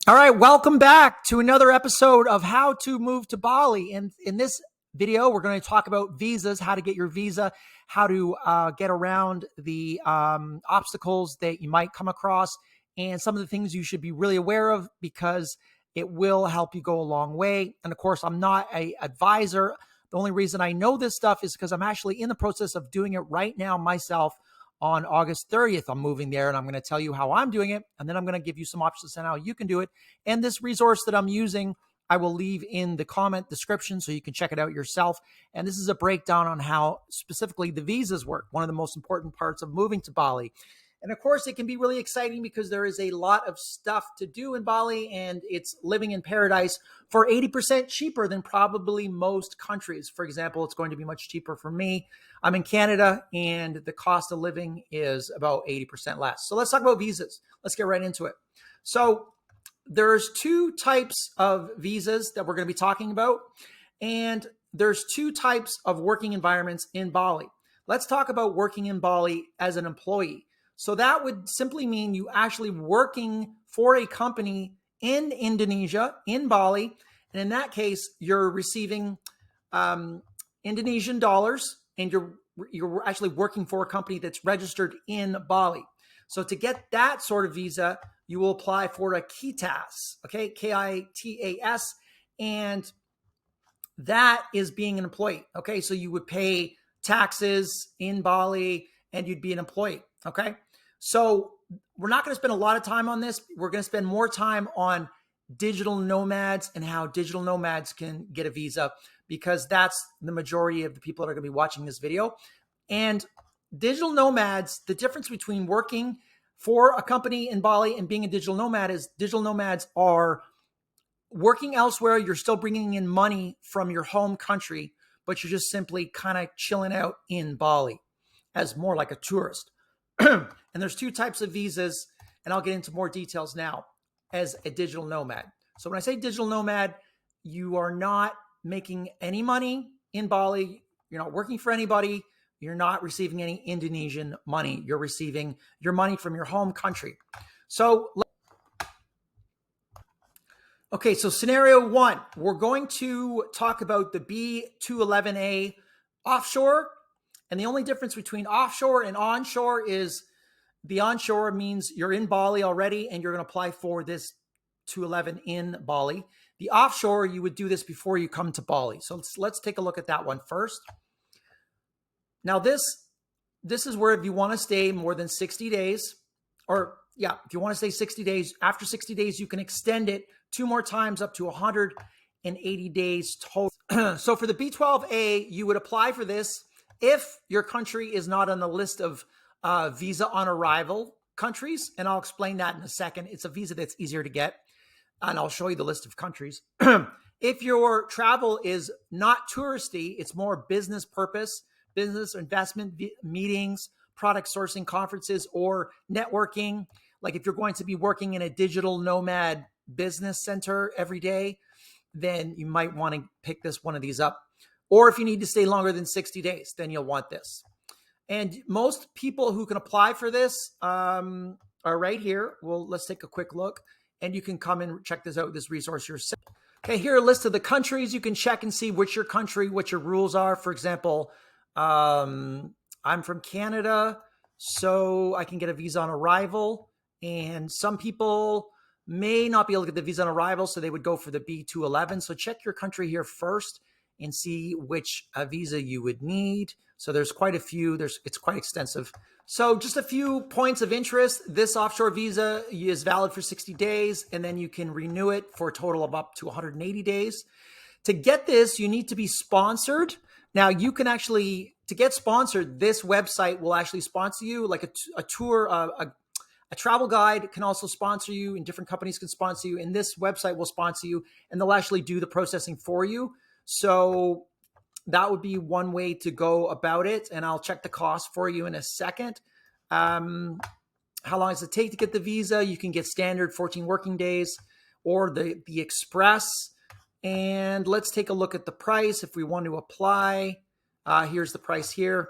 All right, welcome back to another episode of How to Move to Bali. And in this video, we're going to talk about visas, how to get your visa, how to get around the obstacles that you might come across, and some of the things you should be really aware of because it will help you go a long way. And of course, I'm not an advisor. The only reason I know this stuff is because I'm actually in the process of doing it right now myself. On August 30th, I'm moving there, and I'm going to tell you how I'm doing it, and then I'm going to give you some options on how you can do it. And this resource that I'm using, I will leave in the comment description so you can check it out yourself. And this is a breakdown on how specifically the visas work, one of the most important parts of moving to Bali. And of course, it can be really exciting because there is a lot of stuff to do in Bali, and it's living in paradise for 80% cheaper than probably most countries. For example, it's going to be much cheaper for me. I'm in Canada, and the cost of living is about 80% less. So let's talk about visas. Let's get right into it. So there's two types of visas that we're going to be talking about, and there's two types of working environments in Bali. Let's talk about working in Bali as an employee. So that would simply mean you actually working for a company in Indonesia, in Bali. And in that case, you're receiving Indonesian dollars, and you're actually working for a company that's registered in Bali. So to get that sort of visa, you will apply for a KITAS, okay, KITAS, and that is being an employee, okay? So you would pay taxes in Bali, and you'd be an employee, okay? So we're not going to spend a lot of time on this. We're going to spend more time on digital nomads and how digital nomads can get a visa, because that's the majority of the people that are going to be watching this video. And digital nomads, the difference between working for a company in Bali and being a digital nomad is digital nomads are working elsewhere. You're still bringing in money from your home country, but you're just simply kind of chilling out in Bali as more like a tourist. And there's two types of visas, and I'll get into more details now as a digital nomad. So when I say digital nomad, you are not making any money in Bali. You're not working for anybody. You're not receiving any Indonesian money. You're receiving your money from your home country. So, okay, so scenario one, we're going to talk about the B211A offshore. And the only difference between offshore and onshore is the onshore means you're in Bali already and you're going to apply for this 211 in Bali. The offshore, you would do this before you come to Bali. So let's take a look at that one first. Now this is where if you want to stay more than 60 days, or yeah, if you want to stay 60 days, after 60 days, you can extend it 2 more times up to 180 days total. So for the B12A, you would apply for this if your country is not on the list of visa on arrival countries. And I'll explain that in a second. It's a visa that's easier to get. And I'll show you the list of countries. If your travel is not touristy, it's more business purpose, business investment meetings, product sourcing conferences, or networking. Like if you're going to be working in a digital nomad business center every day, then you might want to pick one of these up. Or if you need to stay longer than 60 days, then you'll want this. And most people who can apply for this are right here. Well, let's take a quick look, and you can come and check this out, this resource yourself. Okay, here are a list of the countries. You can check and see what your country, what your rules are. For example, I'm from Canada, so I can get a visa on arrival. And some people may not be able to get the visa on arrival, so they would go for the B211. So check your country here first and see which visa you would need. So there's quite a few. It's quite extensive. So just a few points of interest. This offshore visa is valid for 60 days, and then you can renew it for a total of up to 180 days. To get this, you need to be sponsored. Now, you can actually, to get sponsored, this website will actually sponsor you, like a tour, a travel guide can also sponsor you, and different companies can sponsor you, and this website will sponsor you, and they'll actually do the processing for you. So that would be one way to go about it. And I'll check the cost for you in a second. How long does it take to get the visa? You can get standard 14 working days or the express. And let's take a look at the price. If we want to apply, here's the price here.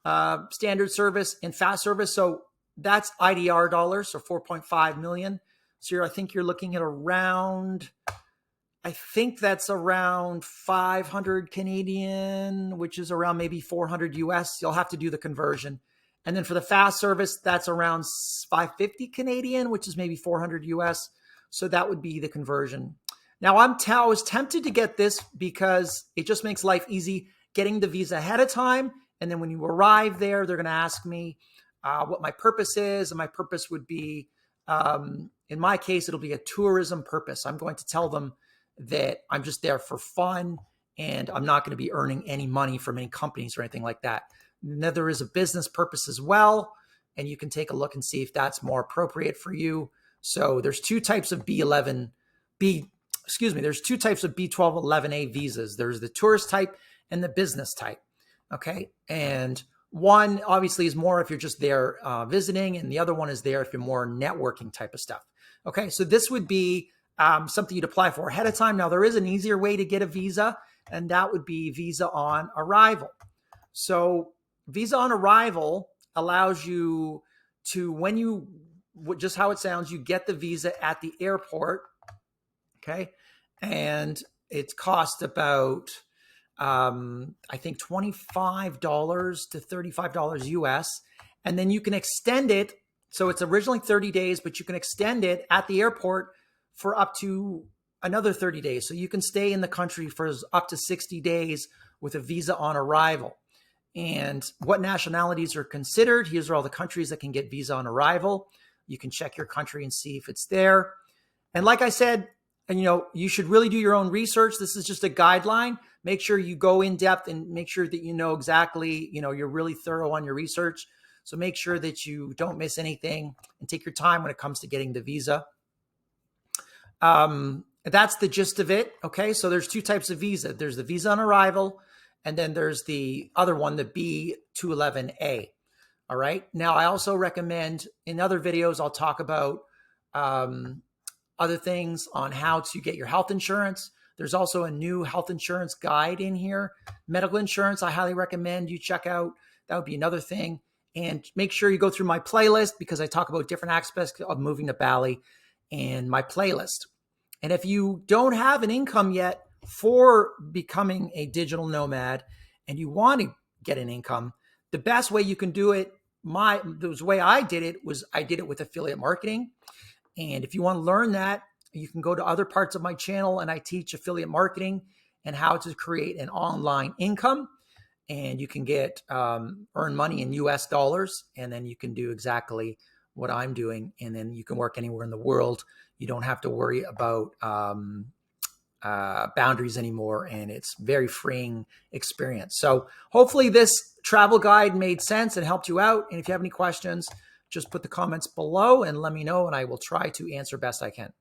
Standard service and fast service. So that's IDR dollars, so 4.5 million. So I think you're looking at around, I think that's around 500 Canadian, which is around maybe 400 US. You'll have to do the conversion. And then for the fast service, that's around 550 Canadian, which is maybe 400 US. So that would be the conversion. Now I was tempted to get this because it just makes life easy getting the visa ahead of time. And then when you arrive there, they're going to ask me what my purpose is. And my purpose would be, in my case, it'll be a tourism purpose. I'm going to tell them that I'm just there for fun and I'm not going to be earning any money from any companies or anything like that. Now, there is a business purpose as well, and you can take a look and see if that's more appropriate for you. So there's two types of there's two types of B1211A visas. There's the tourist type and the business type. Okay. And one obviously is more if you're just there visiting, and the other one is there if you're more networking type of stuff. Okay. So this would be something you'd apply for ahead of time. Now, there is an easier way to get a visa, and that would be visa on arrival. So visa on arrival allows you to, when you, just how it sounds, you get the visa at the airport. Okay. And it costs about, I think $25 to $35 US. And then you can extend it. So it's originally 30 days, but you can extend it at the airport for up to another 30 days. So you can stay in the country for up to 60 days with a visa on arrival. And what nationalities are considered? Here's all the countries that can get visa on arrival. You can check your country and see if it's there. And like I said, and you should really do your own research. This is just a guideline. Make sure you go in depth and make sure that you know exactly, you're really thorough on your research. So make sure that you don't miss anything and take your time when it comes to getting the visa. That's the gist of it. Okay. So there's two types of visa. There's the visa on arrival, and then there's the other one, the B211A. All right. Now, I also recommend in other videos, I'll talk about other things on how to get your health insurance. There's also a new health insurance guide in here. Medical insurance, I highly recommend you check out. That would be another thing. And make sure you go through my playlist, because I talk about different aspects of moving to Bali in my playlist. And if you don't have an income yet for becoming a digital nomad and you want to get an income, the best way you can do it, the way I did it was I did it with affiliate marketing. And if you want to learn that, you can go to other parts of my channel, and I teach affiliate marketing and how to create an online income. And you can get earn money in US dollars, and then you can do exactly what I'm doing. And then you can work anywhere in the world. You don't have to worry about boundaries anymore, and it's very freeing experience. So hopefully this travel guide made sense and helped you out. And if you have any questions, just put the comments below and let me know, and I will try to answer best I can.